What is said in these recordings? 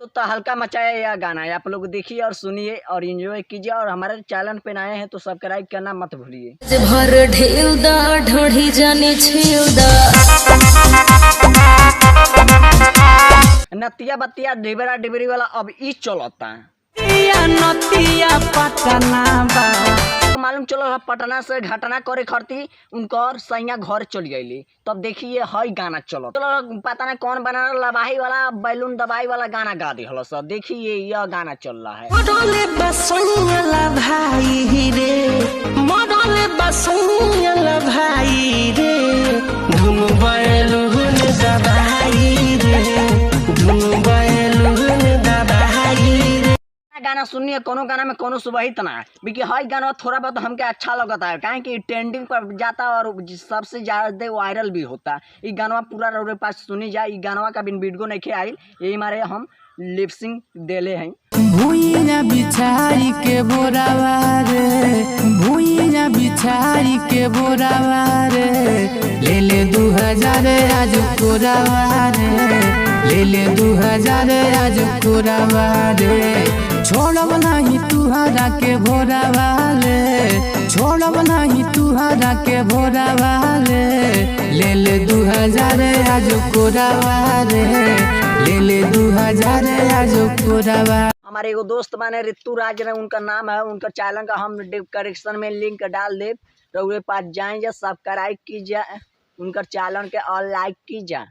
तो हल्का मचाया यह गाना है, आप लोग देखिए और सुनिए और एंजॉय कीजिए। और हमारे चैनल पे नए हैं तो सब्सक्राइब करना मत भूलिए। भर ढेउदा ढोढ़ी जाने छेउदा नतिया बतिया डिबरा डिबरी वाला अब ई चलता है। नतिया पटना बा मालूम चलो पटना से घटना करे खरती उनकर सैया घर चल गई। तब देखिए हई गाना चलो चलो पता नहीं कौन बना लबाही वाला बैलून दबाई वाला गाना गा दी हलो सब। देखिए यह गाना चल रहा है। मडले बसुला भाई रे मडले बसुला भाई रे धुन बैलून दबाई रे धुन बैलून दबाई रे। गाना सुनिए कोनो गाना में कोनो सुबह तना है हर गाना थोड़ा बहुत हमके अच्छा लगता है काहे कि ट्रेंडिंग पर जाता है और सबसे ज्यादा वायरल भी होता है। ये गाना पूरा रोड पास सुनी जाए। ये गाना का बिन वीडियो नहीं आयल यही मारे हम लिपसिंग देले हैं। भूइया बिछाई के बोरावा रे भूइया बिछाई के बोरावा रे ले 2000 आज कोरावा रे ले 2000 आज कोरावा रे छोड़ब नहीं तुहरा के भोरावा रे छोड़ब नहीं तुहरा के भोरावा रे ले 2000 आज कोरावा रे ले 2000 आज कोरावा। हमारे एगो दोस्त माने ऋतु राज ने उनका नाम है। उनका चैनल का हम डिस्क्रिप्शन में लिंक डाल दे तो वे पास जाएंगे सब्सक्राइब कीजिए उनका चैनल के और लाइक कीजिए।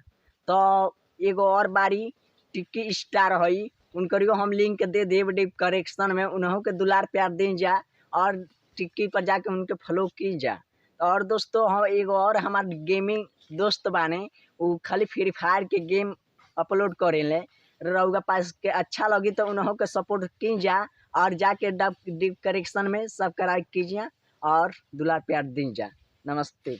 तो एगो और बारी टिक्की स्टार है उनकरियो हम लिंक दे देव डिस्क्रिप्शन में उन्हों के दुलार प्यार दे जा और टिक्की पर जाके उनके फॉलो की जा। और दोस्तों हम एगो और हमारे गेमिंग दोस्त बाने वो खाली फ्री फायर के गेम अपलोड करेले रउआ पास के अच्छा लगी तो उन्हों के सपोर्ट कीजिए और जाके डिस्क्रिप्शन में सब्सक्राइब कीजिए और दुलार प्यार दीजिए। नमस्ते।